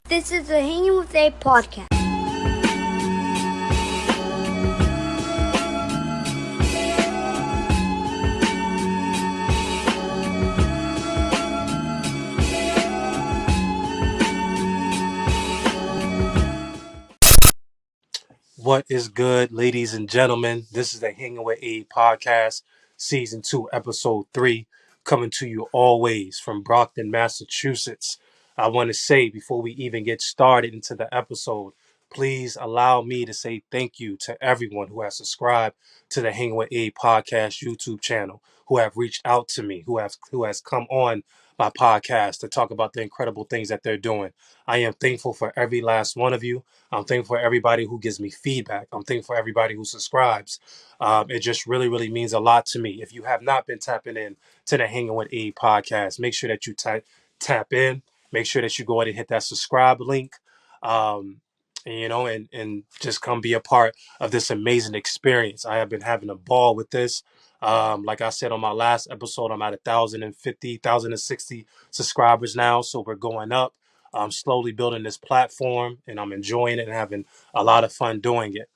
This is the Hanging with A podcast. What is good, ladies and gentlemen? This is the Hanging with A podcast, Season 2, Episode-33, coming to you always from Brockton, Massachusetts. I want to say, before we even get started into the episode, please allow me to say thank you to everyone who has subscribed to the Hanging with A podcast YouTube channel, who have reached out to me, who has come on my podcast to talk about the incredible things that they're doing. I am thankful for every last one of you. I'm thankful for everybody who gives me feedback. I'm thankful for everybody who subscribes. It just really, really means a lot to me. If you have not been tapping in to the Hanging with A podcast, make sure that you tap in. Make sure that you go ahead and hit that subscribe link. And just come be a part of this amazing experience. I have been having a ball with this. Like I said on my last episode, I'm at 1,060 subscribers now. So we're going up. I'm slowly building this platform and I'm enjoying it and having a lot of fun doing it.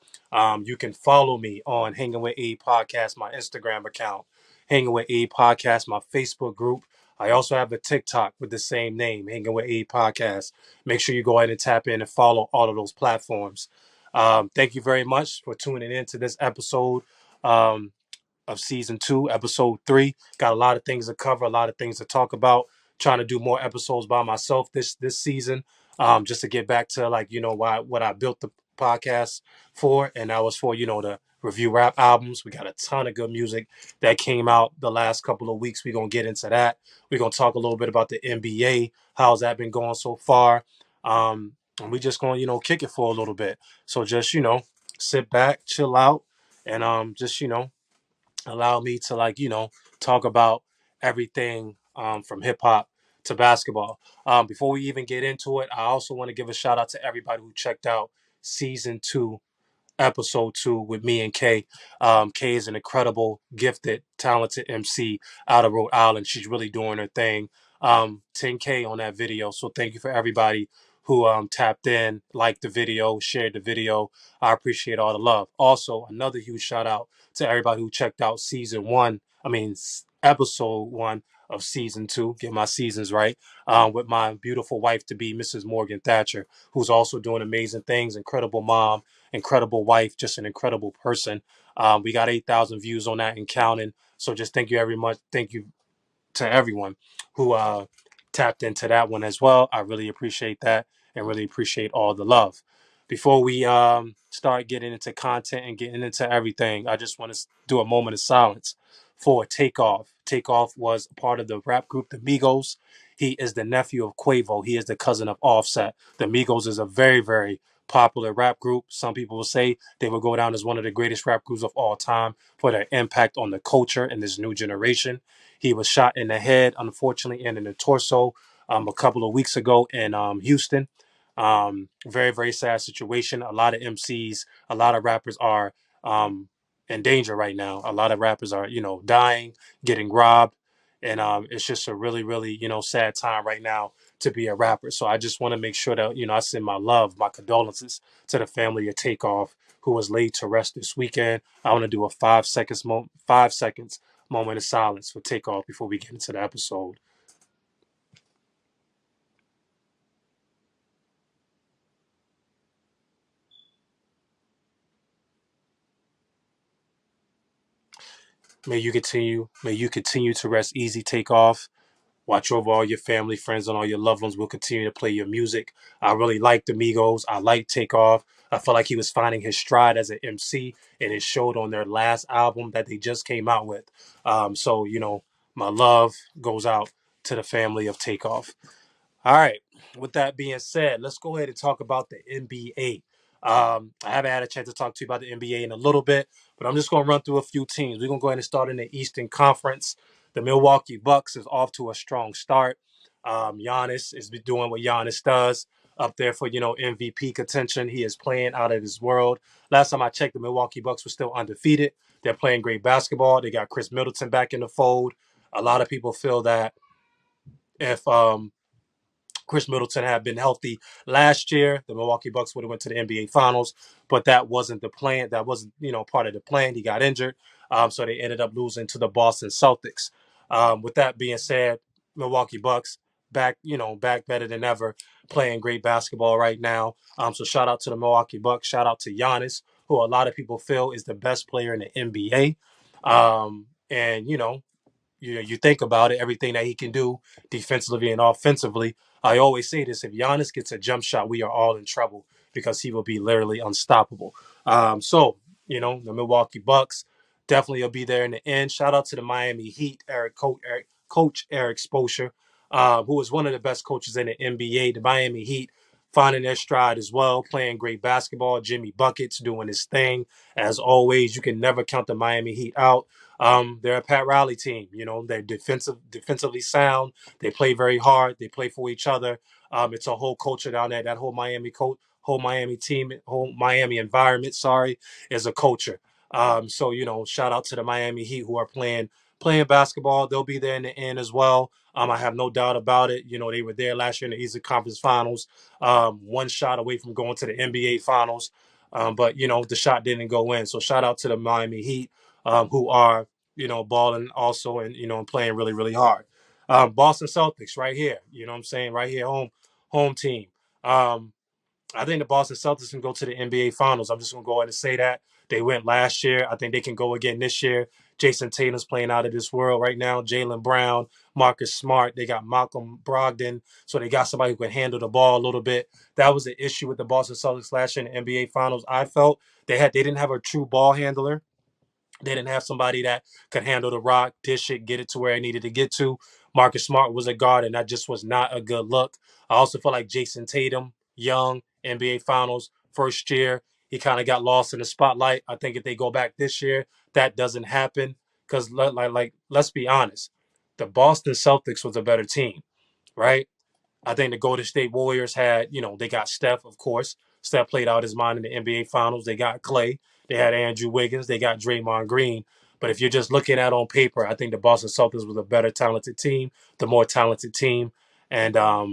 You can follow me on Hanging with A Podcast, my Instagram account, Hanging with A Podcast, my Facebook group. I also have a TikTok with the same name, Hanging with A Podcast. Make sure you go ahead and tap in and follow all of those platforms. Thank you very much for tuning in to this episode of Season 2, Episode-3. Got a lot of things to cover, a lot of things to talk about. Trying to do more episodes by myself this season, just to get back to what I built the podcast for, and that was for to review rap albums. We got a ton of good music that came out the last couple of weeks. We're gonna get into that. We're gonna talk a little bit about the NBA. How's that been going so far? And we just gonna kick it for a little bit. So just sit back, chill out, and just allow me to talk about everything from hip hop to basketball. Before we even get into it, I also want to give a shout out to everybody who checked out Season 2, Episode-2 with me and Kay. Kay is an incredible, gifted, talented MC out of Rhode Island. She's really doing her thing. 10K on that video. So thank you for everybody who tapped in, liked the video, shared the video. I appreciate all the love. Also, another huge shout out to everybody who checked out Episode 1 of Season 2. Get my seasons right. With my beautiful wife to be, Mrs. Morgan Thatcher, who's also doing amazing things. Incredible mom, incredible wife, just an incredible person. We got 8,000 views on that and counting. So just thank you very much. Thank you to everyone who tapped into that one as well. I really appreciate that and really appreciate all the love. Before we start getting into content and getting into everything, I just want to do a moment of silence for Takeoff. Takeoff was part of the rap group The Migos. He is the nephew of Quavo. He is the cousin of Offset. The Migos is a very, very popular rap group. Some people will say they will go down as one of the greatest rap groups of all time for their impact on the culture and this new generation. He was shot in the head, unfortunately, and in the torso a couple of weeks ago in Houston. Very, very sad situation. A lot of MCs, a lot of rappers are in danger right now. A lot of rappers are, dying, getting robbed. And it's just a really, really, sad time right now to be a rapper. So I just want to make sure that, I send my love, my condolences to the family of Takeoff, who was laid to rest this weekend. I want to do a 5 seconds moment of silence for Takeoff before we get into the episode. May you continue to rest easy, Takeoff. Watch over all your family, friends, and all your loved ones. We'll continue to play your music. I really like the Migos. I like Takeoff. I felt like he was finding his stride as an MC, and it showed on their last album that they just came out with. So, my love goes out to the family of Takeoff. All right. With that being said, let's go ahead and talk about the NBA. I haven't had a chance to talk to you about the NBA in a little bit, but I'm just going to run through a few teams. We're going to go ahead and start in the Eastern Conference. The Milwaukee Bucks is off to a strong start. Giannis is doing what Giannis does up there for, MVP contention. He is playing out of his world. Last time I checked, the Milwaukee Bucks were still undefeated. They're playing great basketball. They got Chris Middleton back in the fold. A lot of people feel that if Chris Middleton had been healthy last year, the Milwaukee Bucks would have went to the NBA Finals, but that wasn't the plan. That wasn't, part of the plan. He got injured, so they ended up losing to the Boston Celtics. With that being said, Milwaukee Bucks back better than ever, playing great basketball right now. So shout out to the Milwaukee Bucks. Shout out to Giannis, who a lot of people feel is the best player in the NBA. And you think about it, everything that he can do defensively and offensively. I always say this: if Giannis gets a jump shot, we are all in trouble because he will be literally unstoppable. The Milwaukee Bucks definitely will be there in the end. Shout out to the Miami Heat, Coach Eric Spoelstra, who is one of the best coaches in the NBA. The Miami Heat finding their stride as well, playing great basketball. Jimmy Buckets doing his thing. As always, you can never count the Miami Heat out. They're a Pat Riley team. They're defensively sound. They play very hard. They play for each other. It's a whole culture down there. That whole whole Miami team, whole Miami environment. Sorry, is a culture. Shout out to the Miami Heat who are playing basketball. They'll be there in the end as well. I have no doubt about it. They were there last year in the Eastern Conference Finals, one shot away from going to the NBA Finals. But the shot didn't go in. So shout out to the Miami Heat, who are balling also and playing really, really hard. Boston Celtics right here. You know what I'm saying? Right here, home team. I think the Boston Celtics can go to the NBA Finals. I'm just going to go ahead and say that. They went last year. I think they can go again this year. Jason Tatum's playing out of this world right now. Jaylen Brown, Marcus Smart. They got Malcolm Brogdon. So they got somebody who can handle the ball a little bit. That was the issue with the Boston Celtics last year in the NBA Finals. I felt they didn't have a true ball handler. They didn't have somebody that could handle the rock, dish it, get it to where it needed to get to. Marcus Smart was a guard, and that just was not a good look. I also feel like Jason Tatum, young, NBA Finals, first year, he kind of got lost in the spotlight. I think if they go back this year, that doesn't happen because, let's be honest, the Boston Celtics was a better team, right? I think the Golden State Warriors they got Steph, of course. Steph played out his mind in the NBA Finals. They got Clay. They had Andrew Wiggins. They got Draymond Green. But if you're just looking at on paper, I think the Boston Celtics was a better talented team, the more talented team. And, I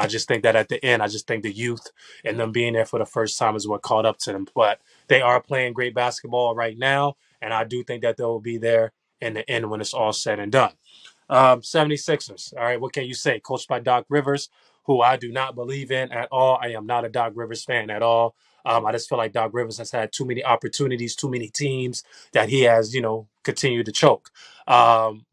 just think that at the end, I just think the youth and them being there for the first time is what caught up to them. But they are playing great basketball right now. And I do think that they'll be there in the end when it's all said and done. 76ers. All right, what can you say? Coached by Doc Rivers, who I do not believe in at all. I am not a Doc Rivers fan at all. I just feel like Doc Rivers has had too many opportunities, too many teams that he has, continued to choke.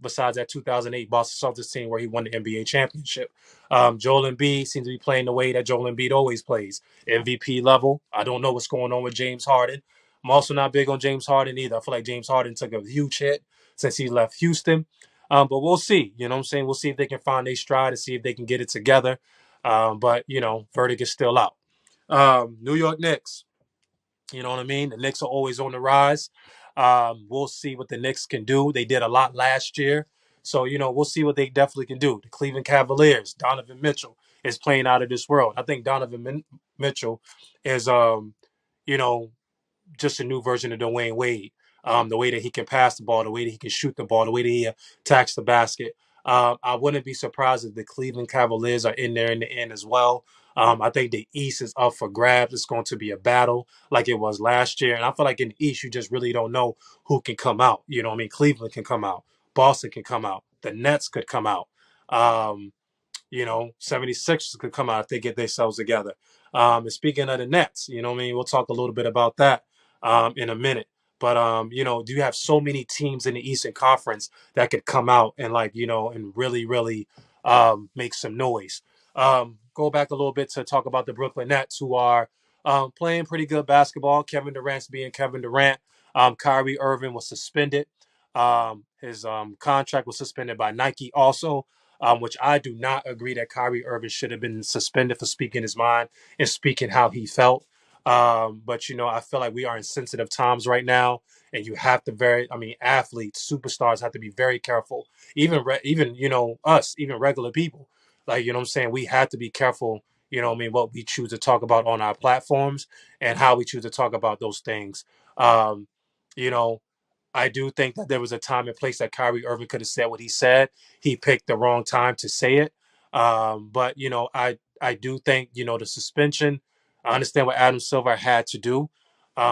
Besides that 2008 Boston Celtics team where he won the NBA championship. Joel Embiid seems to be playing the way that Joel Embiid always plays, MVP level. I don't know what's going on with James Harden. I'm also not big on James Harden either. I feel like James Harden took a huge hit since he left Houston. But we'll see. You know what I'm saying? We'll see if they can find their stride and see if they can get it together. But verdict is still out. New York Knicks. You know what I mean? The Knicks are always on the rise. We'll see what the Knicks can do. They did a lot last year. So, we'll see what they definitely can do. The Cleveland Cavaliers, Donovan Mitchell is playing out of this world. I think Donovan Mitchell is, you know, just a new version of Dwayne Wade. The way that he can pass the ball, the way that he can shoot the ball, the way that he attacks the basket. I wouldn't be surprised if the Cleveland Cavaliers are in there in the end as well. I think the East is up for grabs. It's going to be a battle like it was last year. And I feel like in the East, you just really don't know who can come out. You know what I mean? Cleveland can come out. Boston can come out. The Nets could come out. 76ers could come out if they get themselves together. And speaking of the Nets, you know what I mean? We'll talk a little bit about that in a minute. But, do you have so many teams in the Eastern Conference that could come out and and really, really make some noise? Go back a little bit to talk about the Brooklyn Nets who are playing pretty good basketball. Kevin Durant's being Kevin Durant. Kyrie Irving was suspended. His contract was suspended by Nike also, which I do not agree that Kyrie Irving should have been suspended for speaking his mind and speaking how he felt. But I feel like we are in sensitive times right now, and you have to athletes, superstars have to be very careful. Even us, even regular people, what I'm saying, we have to be careful. What we choose to talk about on our platforms and how we choose to talk about those things. Um, you know, I do think that there was a time and place that Kyrie Irving could have said what he said. He picked the wrong time to say it. But I do think the suspension. I understand what Adam Silver had to do.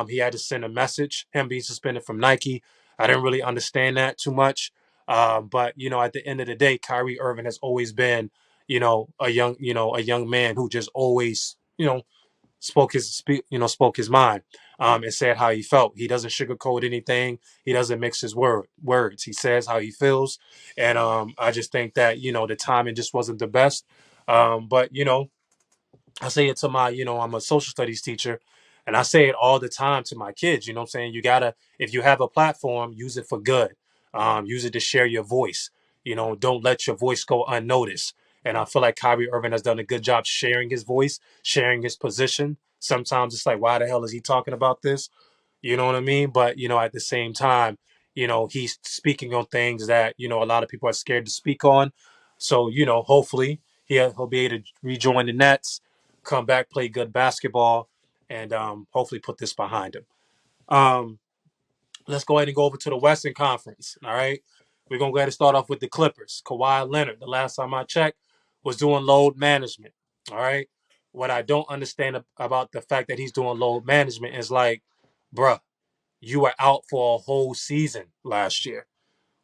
He had to send a message. Him being suspended from Nike, I didn't really understand that too much. But at the end of the day, Kyrie Irving has always been a young man who just always spoke his mind, and said how he felt. He doesn't sugarcoat anything. He doesn't mix his words. He says how he feels, and I just think that the timing just wasn't the best. But I say it to I'm a social studies teacher, and I say it all the time to my kids. You know what I'm saying? You gotta, if you have a platform, use it for good. Use it to share your voice. Don't let your voice go unnoticed. And I feel like Kyrie Irving has done a good job sharing his voice, sharing his position. Sometimes it's like, why the hell is he talking about this? You know what I mean? But at the same time, he's speaking on things that a lot of people are scared to speak on. So hopefully he'll be able to rejoin the Nets, come back, play good basketball, and hopefully put this behind him. Um, let's go ahead and go over to the Western Conference. All right, we're gonna go ahead and start off with the Clippers. Kawhi Leonard, the last time I checked, was doing load management. All right, what I don't understand about the fact that he's doing load management is like, bruh, you were out for a whole season last year.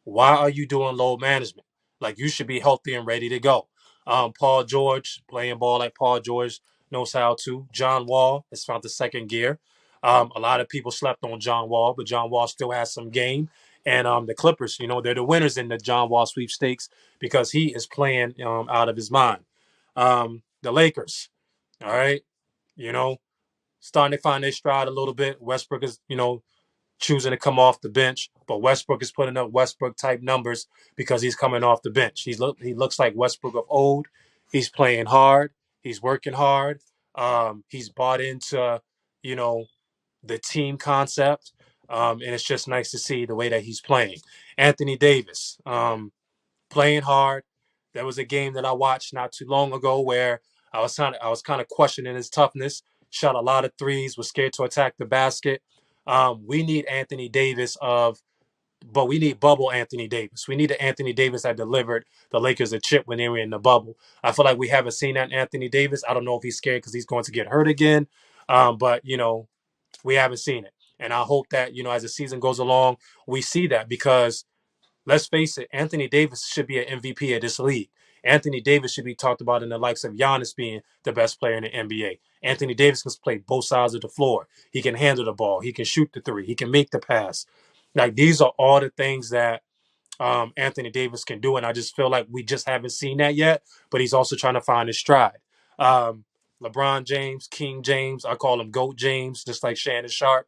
Why are you doing load management? Like, you should be healthy and ready to go. Paul George, playing ball like Paul George knows how to. John Wall has found the second gear. A lot of people slept on John Wall, but John Wall still has some game. And the Clippers, they're the winners in the John Wall sweepstakes because he is playing out of his mind. The Lakers, all right, you know, starting to find their stride a little bit. Westbrook is, choosing to come off the bench, but Westbrook is putting up Westbrook type numbers because he's coming off the bench. He looks like Westbrook of old. He's playing hard. He's working hard. He's bought into you know the team concept, and it's just nice to see the way that he's playing. Anthony Davis, playing hard. There was a game that I watched not too long ago where I was kind of questioning his toughness. Shot a lot of threes. Was scared to attack the basket. We need Anthony Davis but we need bubble Anthony Davis. We need the Anthony Davis that delivered the Lakers a chip when they were in the bubble. I feel like we haven't seen that Anthony Davis. I don't know if he's scared because he's going to get hurt again. But we haven't seen it. And I hope that, as the season goes along, we see that because let's face it, Anthony Davis should be an MVP of this league. Anthony Davis should be talked about in the likes of Giannis being the best player in the NBA. Anthony Davis can play both sides of the floor. He can handle the ball. He can shoot the three. He can make the pass. Like, these are all the things that Anthony Davis can do, and I just feel like we just haven't seen that yet. But he's also trying to find his stride. Um, LeBron James, King James, I call him Goat James, just like Shannon Sharp.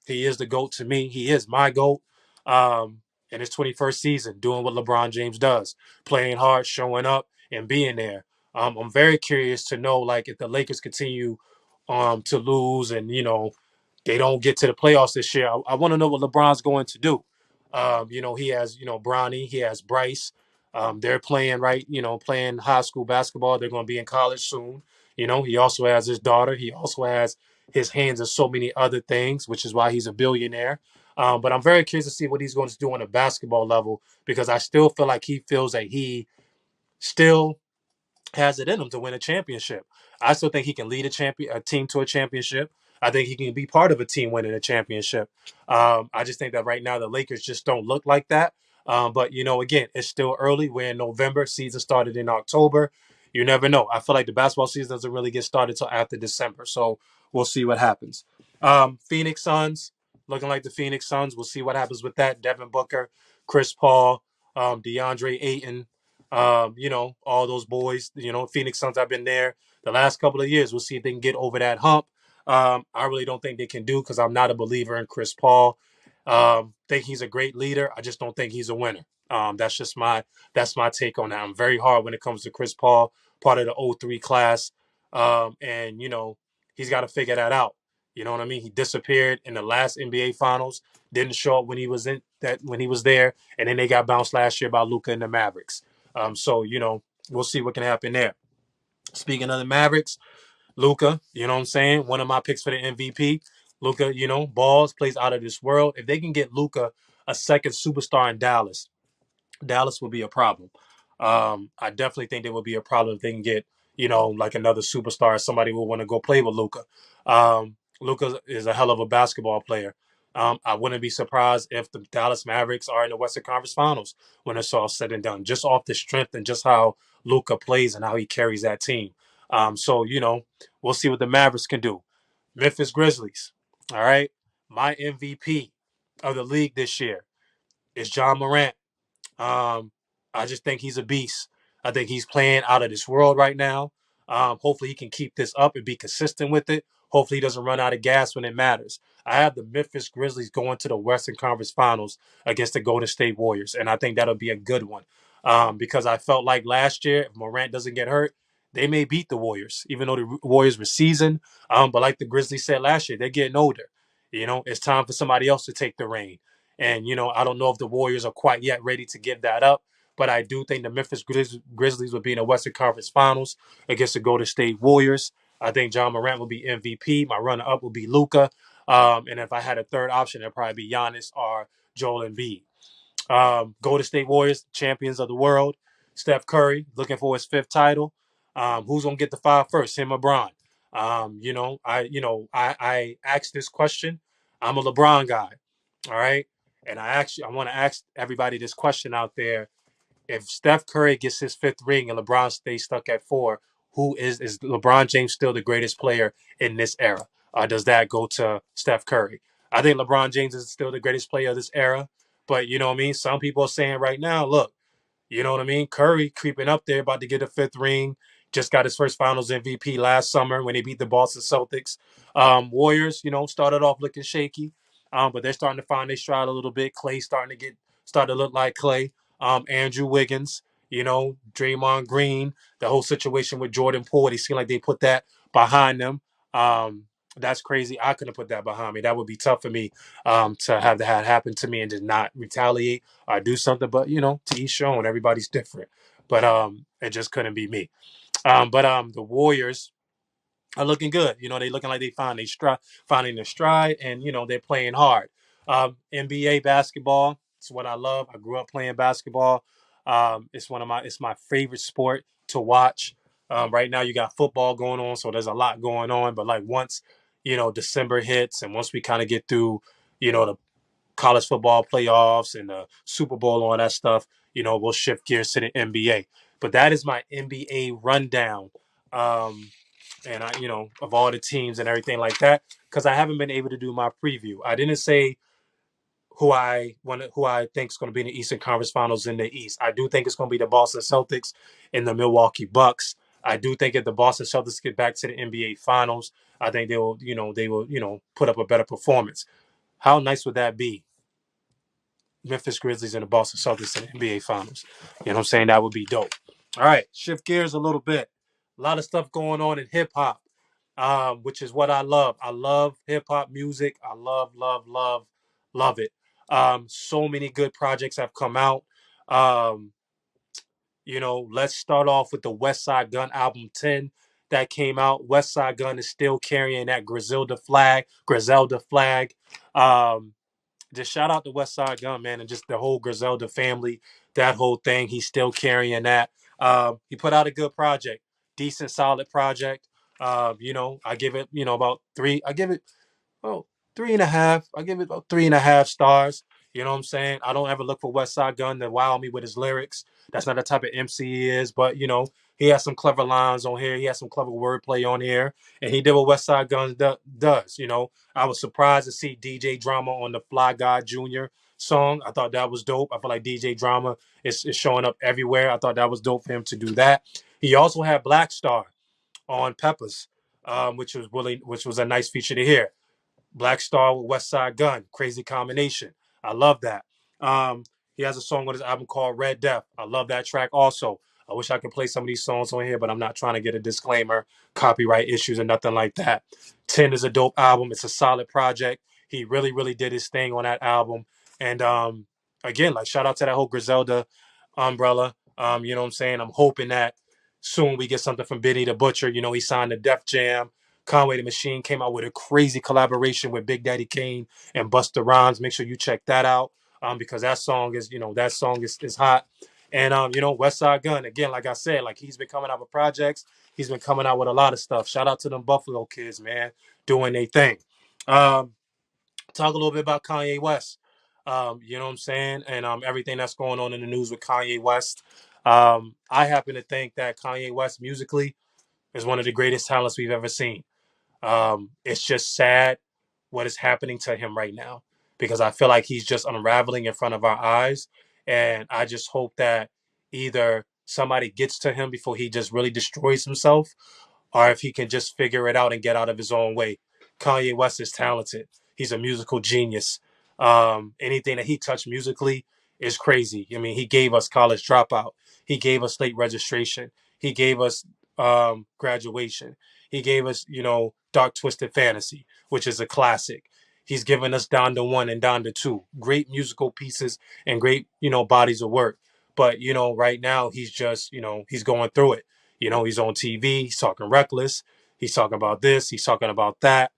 He is the GOAT to me. He is my GOAT. In his 21st season, doing what LeBron James does, playing hard, showing up, and being there. I'm very curious to know, like, if the Lakers continue to lose and, they don't get to the playoffs this year, I want to know what LeBron's going to do. He has, Bronny, he has Bryce. They're playing playing high school basketball. They're going to be in college soon. He also has his daughter. He also has his hands in so many other things, which is why he's a billionaire. But I'm very curious to see what he's going to do on a basketball level because I still feel like he feels that he still has it in him to win a championship. I still think he can lead a team to a championship. I think he can be part of a team winning a championship. I just think that right now the Lakers just don't look like that. But again, it's still early. We're in November. Season started in October. You never know. I feel like the basketball season doesn't really get started till after December. So we'll see what happens. Phoenix Suns, looking like the Phoenix Suns. We'll see what happens with that. Devin Booker, Chris Paul, DeAndre Ayton, all those boys. Phoenix Suns have been there the last couple of years. We'll see if they can get over that hump. I really don't think they can do because I'm not a believer in Chris Paul. Think he's a great leader. I just don't think he's a winner. That's my take on that. I'm very hard when it comes to Chris Paul, part of the '03 class. And he's got to figure that out. You know what I mean? He disappeared in the last NBA Finals, didn't show up when he was there, and then they got bounced last year by Luka and the Mavericks. So we'll see what can happen there. Speaking of the Mavericks, Luka, you know what I'm saying? One of my picks for the MVP. Luka, balls, plays out of this world. If they can get Luka a second superstar in Dallas, Dallas will be a problem. I definitely think there would be a problem if they can get, like another superstar, somebody will want to go play with Luca. Luca is a hell of a basketball player. I wouldn't be surprised if the Dallas Mavericks are in the Western Conference Finals when it's all said and done, just off the strength and just how Luca plays and how he carries that team. So, we'll see what the Mavericks can do. Memphis Grizzlies, all right? My MVP of the league this year is John Morant. Um, I just think he's a beast. I think he's playing out of this world right now. Hopefully, he can keep this up and be consistent with it. Hopefully, he doesn't run out of gas when it matters. I have the Memphis Grizzlies going to the Western Conference Finals against the Golden State Warriors, and I think that'll be a good one because I felt like last year, if Morant doesn't get hurt, they may beat the Warriors, even though the Warriors were seasoned. But like the Grizzlies said last year, they're getting older. It's time for somebody else to take the reign. And, I don't know if the Warriors are quite yet ready to give that up, but I do think the Memphis Grizzlies will be in the Western Conference Finals against the Golden State Warriors. I think John Morant will be MVP. My runner-up will be Luka. And if I had a third option, it'd probably be Giannis or Joel Embiid. Golden State Warriors, champions of the world. Steph Curry, looking for his fifth title. Who's gonna get the five first? Him or Bron? I asked this question. I'm a LeBron guy. All right. And I want to ask everybody this question out there. If Steph Curry gets his fifth ring and LeBron stays stuck at four, who is LeBron James still the greatest player in this era? Or does that go to Steph Curry? I think LeBron James is still the greatest player of this era. But you know what I mean? Some people are saying right now, look, you know what I mean? Curry creeping up there, about to get a fifth ring. Just got his first Finals MVP last summer when they beat the Boston Celtics. Warriors, started off looking shaky, but they're starting to find their stride a little bit. Clay starting to look like Clay. Andrew Wiggins, Draymond Green, the whole situation with Jordan Poole. They seem like they put that behind them. That's crazy. I couldn't put that behind me. That would be tough for me to have that happen to me and just not retaliate or do something. But to each own, everybody's different. But it just couldn't be me. But the Warriors are looking good. They looking like they finding their stride, and they're playing hard. NBA basketball, it's what I love. I grew up playing basketball. It's my favorite sport to watch. Right now you got football going on, so there's a lot going on. But like once December hits, and once we kind of get through, the college football playoffs and the Super Bowl, all that stuff, we'll shift gears to the NBA. But that is my NBA rundown. And of all the teams and everything like that, because I haven't been able to do my preview. I didn't say who I think is going to be in the Eastern Conference Finals in the East. I do think it's going to be the Boston Celtics and the Milwaukee Bucks. I do think if the Boston Celtics get back to the NBA Finals, I think they will put up a better performance. How nice would that be? Memphis Grizzlies and the Boston Celtics in the NBA Finals. You know what I'm saying? That would be dope. All right, shift gears a little bit. A lot of stuff going on in hip hop, which is what I love. I love hip hop music. I love, love, love, love it. So many good projects have come out. Um, let's start off with the Westside Gunn album 10 that came out. Westside Gunn is still carrying that Griselda flag. Just shout out to Westside Gunn, man, and just the whole Griselda family, that whole thing. He's still carrying that. He put out a good project, decent, solid project. I give it, about three. I give it, well, 3.5. I give it about 3.5 stars. You know what I'm saying? I don't ever look for Westside Gunn to wow me with his lyrics. That's not the type of MC he is, but he has some clever lines on here. He has some clever wordplay on here, and he did what Westside Gunn does. I was surprised to see DJ Drama on the Fly Guy Jr. song. I thought that was dope. I feel like DJ Drama is showing up everywhere. I thought that was dope for him to do that. He also had Black Star on Peppers, which was a nice feature to hear. Black Star with Westside Gunn, crazy combination. I love that. He has a song on his album called Red Death. I love that track also. I wish I could play some of these songs on here, but I'm not trying to get a disclaimer, copyright issues, or nothing like that. 10 is a dope album. It's a solid project. He really, really did his thing on that album. And again, like shout out to that whole Griselda umbrella. You know what I'm saying? I'm hoping that soon we get something from Benny the Butcher. He signed the Def Jam. Conway the Machine came out with a crazy collaboration with Big Daddy Kane and Busta Rhymes. Make sure you check that out because that song is hot. And Westside Gunn, again, like I said, like he's been coming out with projects. He's been coming out with a lot of stuff. Shout out to them Buffalo kids, man, doing their thing. Um, Talk a little bit about Kanye West. You know what I'm saying? And everything that's going on in the news with Kanye West. I happen to think that Kanye West musically is one of the greatest talents we've ever seen. It's just sad what is happening to him right now because I feel like he's just unraveling in front of our eyes. And I just hope that either somebody gets to him before he just really destroys himself, or if he can just figure it out and get out of his own way. Kanye West is talented. He's a musical genius. Anything that he touched musically is crazy. I mean, he gave us College Dropout. He gave us Late Registration. He gave us Graduation. He gave us, Dark Twisted Fantasy, which is a classic. He's given us Donda 1 and Donda 2. Great musical pieces and great, bodies of work. But, right now he's just, he's going through it. He's on TV, he's talking reckless, he's talking about this, he's talking about that.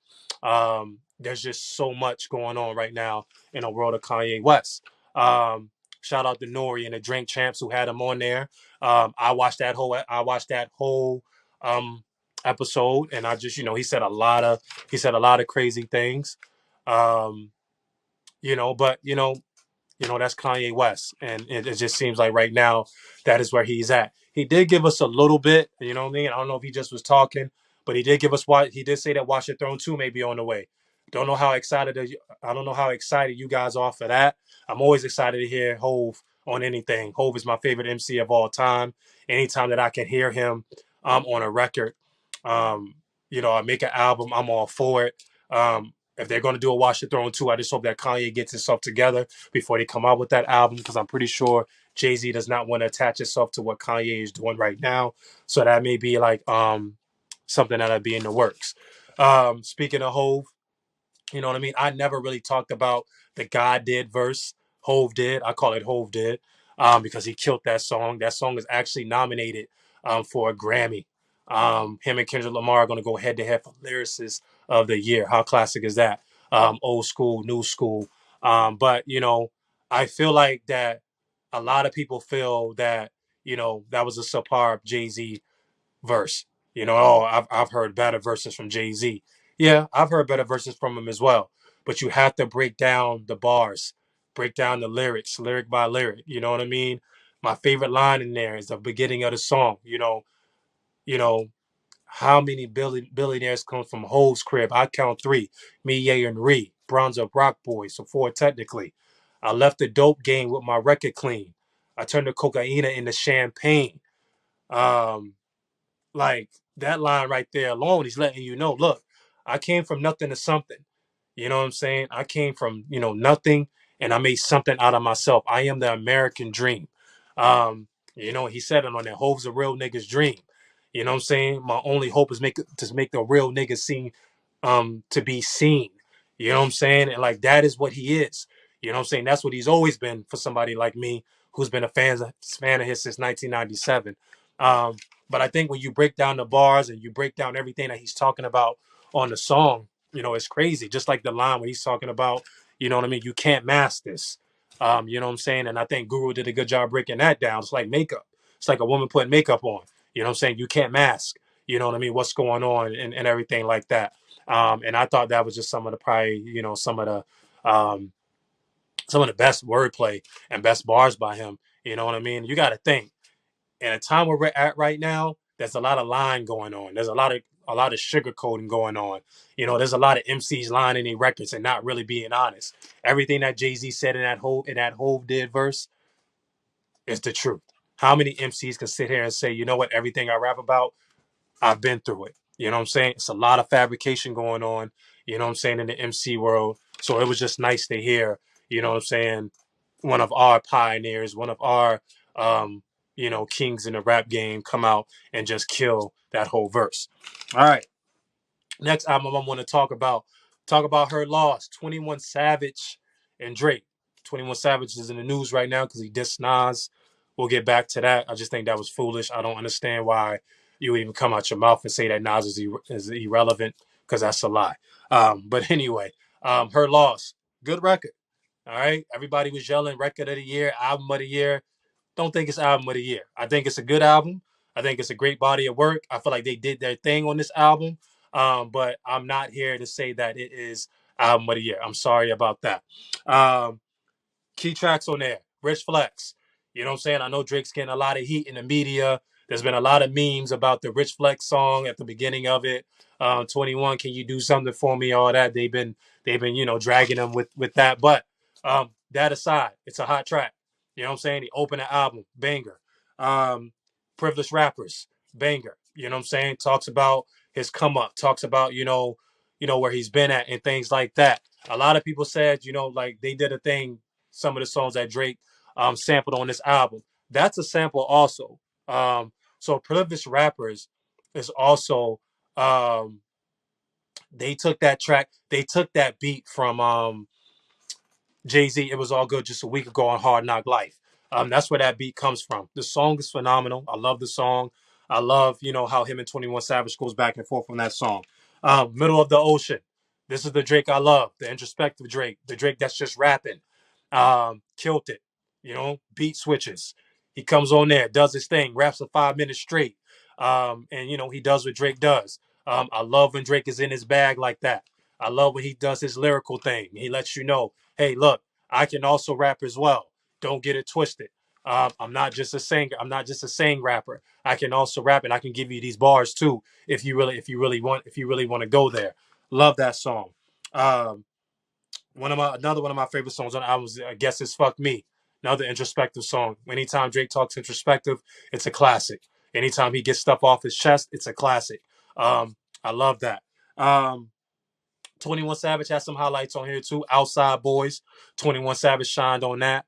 There's just so much going on right now in the world of Kanye West. Shout out to Nori and the Drink Champs who had him on there. I watched that whole episode, and I just, he said a lot of crazy things. Um, but that's Kanye West, and it just seems like right now that is where he's at. He did give us a little bit, you know what I mean? I don't know if he just was talking, but he did give us what he did say that Watch Your Throne 2 may be on the way. Don't know how excited I don't know how excited you guys are for that. I'm always excited to hear Hove on anything. Hove is my favorite MC of all time. Anytime that I can hear him on a record, um, I make an album, I'm all for it. If they're going to do a Watch the Throne 2, I just hope that Kanye gets himself together before they come out with that album, because I'm pretty sure Jay-Z does not want to attach itself to what Kanye is doing right now. So that may be like something that'll be in the works. Speaking of Hove, you know what I mean? I never really talked about the God did verse. Hove did. I call it Hove did because he killed that song. That song is actually nominated for a Grammy. Him and Kendrick Lamar are going to go head to head for Lyricist of the Year. How classic is that? Old school, new school. But, I feel like that a lot of people feel that, that was a subpar Jay-Z verse. I've heard better verses from Jay-Z. Yeah, I've heard better verses from him as well. But you have to break down the bars, break down the lyrics, lyric by lyric. You know what I mean? My favorite line in there is the beginning of the song. You know, how many billionaires come from Hove's crib? I count three. Me, Ye, and Ree. Bronze up Rock Boys, so four technically. I left the dope game with my record clean. I turned the cocaine into champagne. Um, like that line right there alone, he's letting you know, look, I came from nothing to something. You know what I'm saying? I came from, nothing, and I made something out of myself. I am the American dream. He said it on that. Hope's a real nigga's dream. You know what I'm saying? My only hope is to make the real nigga seen, to be seen. You know what I'm saying? And like that is what he is. You know what I'm saying? That's what he's always been for somebody like me who's been a fan of his since 1997. But I think when you break down the bars and you break down everything that he's talking about on the song, it's crazy. Just like the line where he's talking about, you know what I mean? You can't mask this. You know what I'm saying? And I think Guru did a good job breaking that down. It's like makeup. It's like a woman putting makeup on. You know what I'm saying? You can't mask. You know what I mean? What's going on and everything like that. And I thought that was just some of the probably, some of the best wordplay and best bars by him. You know what I mean? You got to think in a time where we're at right now, there's a lot of lying going on. There's a lot of sugarcoating going on. There's a lot of MCs lying in their records and not really being honest. Everything that Jay-Z said in that Hove did verse is the truth. How many MCs can sit here and say, you know what, everything I rap about, I've been through it. You know what I'm saying? It's a lot of fabrication going on, you know what I'm saying, in the MC world. So it was just nice to hear, you know what I'm saying, one of our pioneers, one of our kings in the rap game come out and just kill that whole verse. All right. Next album I want to talk about her loss, 21 Savage and Drake. 21 Savage is in the news right now because he dissed Nas. We'll get back to that. I just think that was foolish. I don't understand why you would even come out your mouth and say that Nas is irrelevant, because that's a lie. But anyway, her loss, good record. All right. Everybody was yelling record of the year, album of the year. Don't think it's album of the year. I think it's a good album. I think it's a great body of work. I feel like they did their thing on this album. But I'm not here to say that it is album of the year. I'm sorry about that. Um, Key tracks on there. Rich Flex. You know what I'm saying? I know Drake's getting a lot of heat in the media. There's been a lot of memes about the Rich Flex song at the beginning of it. 21, can you do something for me? All that. They've been, dragging them with that. But that aside, it's a hot track. You know what I'm saying? He opened the album, banger. Um, Privileged Rappers, banger. You know what I'm saying? Talks about his come up, talks about, where he's been at and things like that. A lot of people said, like they did a thing, some of the songs that Drake sampled on this album. That's a sample also. So Privileged Rappers is also they took that track, they took that beat from Jay-Z, It Was All Good just a week ago on Hard Knock Life. That's where that beat comes from. The song is phenomenal. I love the song. I love, how him and 21 Savage goes back and forth on that song. Middle of the Ocean. This is the Drake I love, the introspective Drake, the Drake that's just rapping. Killed it, beat switches. He comes on there, does his thing, raps for 5 minutes straight. And, he does what Drake does. I love when Drake is in his bag like that. I love when he does his lyrical thing. He lets you know, hey, look, I can also rap as well. Don't get it twisted. I'm not just a singer. I'm not just a sing rapper. I can also rap, and I can give you these bars too if you really want to go there. Love that song. Um, another one of my favorite songs on the album is, I guess, is "Fuck Me." Another introspective song. Anytime Drake talks introspective, it's a classic. Anytime he gets stuff off his chest, it's a classic. I love that. Um, 21 Savage has some highlights on here too. Outside Boys, 21 Savage shined on that.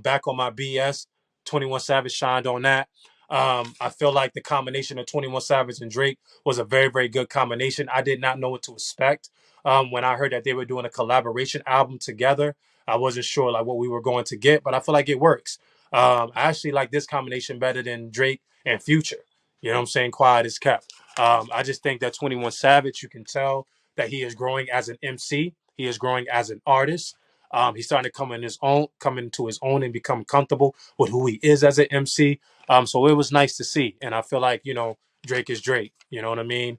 Back on My BS, 21 Savage shined on that. I feel like the combination of 21 Savage and Drake was a very, very good combination. I did not know what to expect when I heard that they were doing a collaboration album together. I wasn't sure like what we were going to get, but I feel like it works. I actually like this combination better than Drake and Future. You know what I'm saying? Quiet is kept. I just think that 21 Savage, you can tell that he is growing as an MC. He is growing as an artist. He's starting to come into his own and become comfortable with who he is as an MC. So it was nice to see. And I feel like, Drake is Drake. You know what I mean?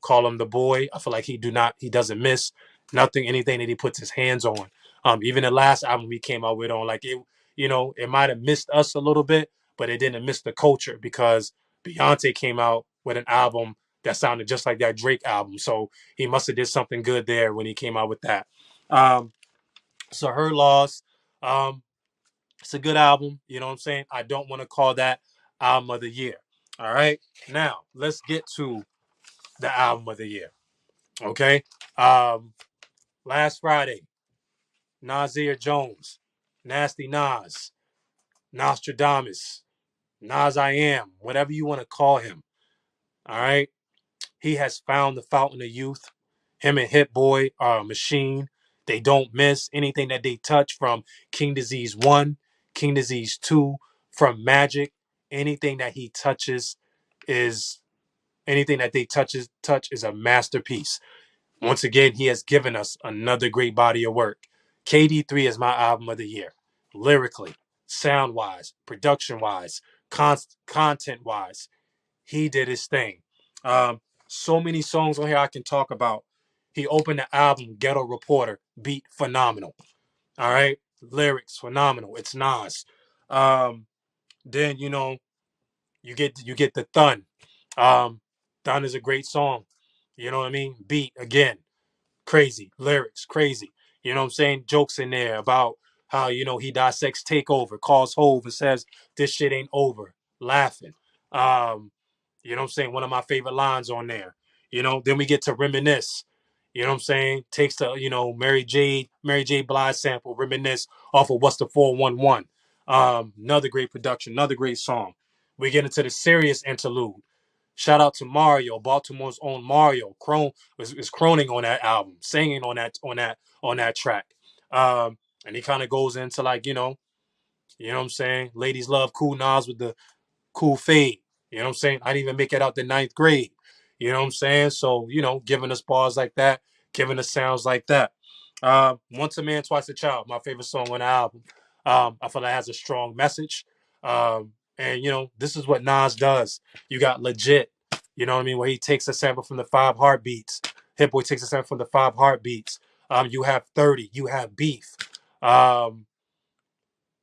Call him the boy. I feel like he doesn't miss nothing, anything that he puts his hands on. Even the last album we came out with on, like it might have missed us a little bit, but it didn't miss the culture because Beyonce came out with an album that sounded just like that Drake album. So he must have did something good there when he came out with that. Um, so Her Loss, um, it's a good album. You know what I'm saying? I don't want to call that album of the year. All right. Now let's get to the album of the year. Okay. Um, Last Friday, Nasir Jones, Nasty Nas, Nostradamus, Nas I Am, whatever you want to call him. All right. He has found the fountain of youth. Him and Hit Boy are a machine. They don't miss anything that they touch, from King Disease 1, King Disease 2, from Magic. Anything that he touches is anything that they touch is a masterpiece. Once again, he has given us another great body of work. KD3 is my album of the year. Lyrically, sound wise, production wise, content wise, he did his thing. So many songs on here I can talk about. He opened the album Ghetto Reporter, beat phenomenal. All right, lyrics phenomenal. It's Nas. Then you get the Thun. Thun is a great song. You know what I mean? Beat again, crazy lyrics, crazy. You know what I'm saying? Jokes in there about how he dissects Takeover, calls Hove and says this shit ain't over, laughing. You know what I'm saying? One of my favorite lines on there. Then we get to Reminisce. You know what I'm saying? Takes the, Mary J. Blige sample, Reminisce, off of What's the 411. Another great production, another great song. We get into the serious interlude. Shout out to Mario, Baltimore's own Mario. Is croning on that album, singing on that track. And he kind of goes into like, what I'm saying? Ladies love Cool Nas with the cool fade. You know what I'm saying? I didn't even make it out the ninth grade. You know what I'm saying? So, giving us bars like that, giving us sounds like that. Once a Man, Twice a Child, my favorite song on the album. I feel like it has a strong message. And this is what Nas does. You got legit, you know what I mean, where he takes a sample from the Five Heartbeats. Hit Boy takes a sample from the Five Heartbeats. You have 30, you have Beef.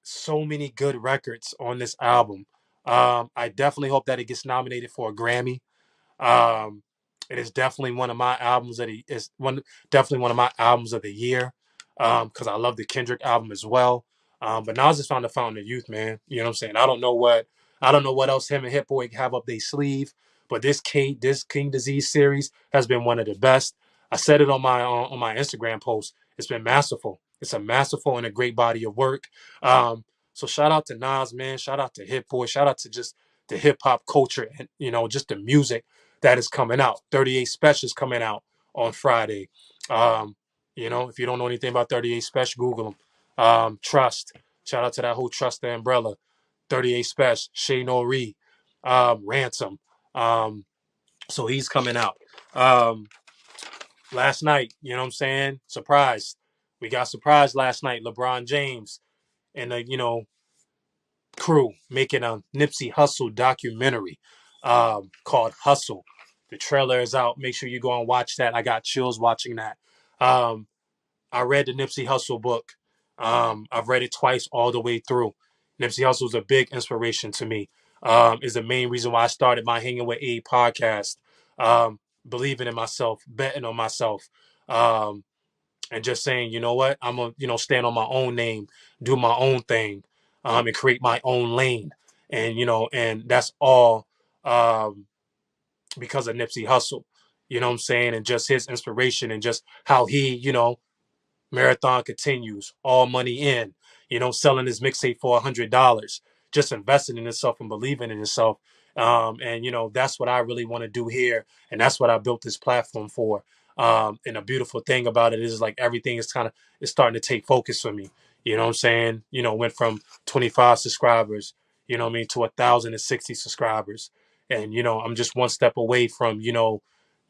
So many good records on this album. I definitely hope that it gets nominated for a Grammy. Um, it is definitely one of my albums definitely one of my albums of the year. Because I love the Kendrick album as well. But Nas has found the fountain of youth, man. You know what I'm saying? I don't know what else him and Hit Boy have up their sleeve, but this King Disease series has been one of the best. I said it on my Instagram post. It's been masterful. It's a masterful and a great body of work. Um, so shout out to Nas, man. Shout out to Hit Boy. Shout out to just the hip hop culture and just the music that is coming out. 38 Special is coming out on Friday. If you don't know anything about 38 Special, Google them. Trust. Shout out to that whole Trust the Umbrella. 38 Special, Shay No Reed, Ransom. So he's coming out. Last night, you know what I'm saying? Surprise. We got surprised last night. LeBron James and the crew making a Nipsey Hussle documentary called Hustle. The trailer is out. Make sure you go and watch that. I got chills watching that. I read the Nipsey Hussle book. I've read it twice all the way through. Nipsey Hussle is a big inspiration to me. Is the main reason why I started my Hanging with A podcast. Believing in myself, betting on myself, and just saying, you know what, I'm gonna stand on my own name, do my own thing, and create my own lane, and that's all because of Nipsey Hussle. You know what I'm saying, and just his inspiration and just how he, marathon continues, all money in, selling his mixtape for $100, just investing in himself and believing in himself. And that's what I really want to do here, and that's what I built this platform for. And a beautiful thing about it is like everything is starting to take focus for me. You know what I'm saying? Went from 25 subscribers, you know what I mean, to 1,060 subscribers, and I'm just one step away from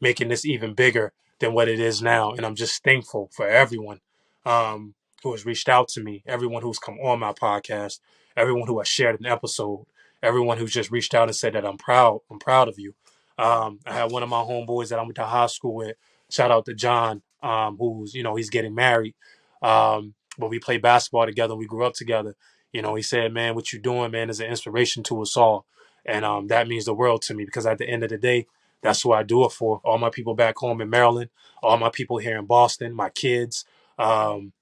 making this even bigger than what it is now, and I'm just thankful for everyone who has reached out to me, everyone who's come on my podcast, everyone who has shared an episode, everyone who's just reached out and said that I'm proud. I'm proud of you. I had one of my homeboys that I went to high school with. Shout out to John, who's he's getting married. But we played basketball together. We grew up together. He said, "Man, what you doing, man, is an inspiration to us all," and that means the world to me because at the end of the day, that's who I do it for. All my people back home in Maryland, all my people here in Boston, my kids, um,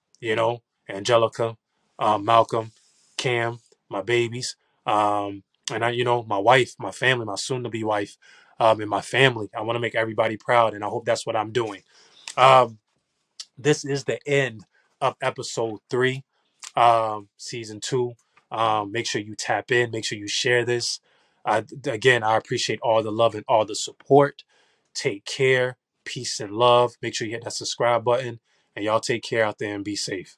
Angelica, Malcolm, Cam, my babies, and my wife, my family, my soon-to-be wife, and my family. I want to make everybody proud, and I hope that's what I'm doing. Um, this is the end of episode 3, season 2. Make sure you tap in. Make sure you share this. Again, I appreciate all the love and all the support. Take care. Peace and love. Make sure you hit that subscribe button. And y'all take care out there and be safe.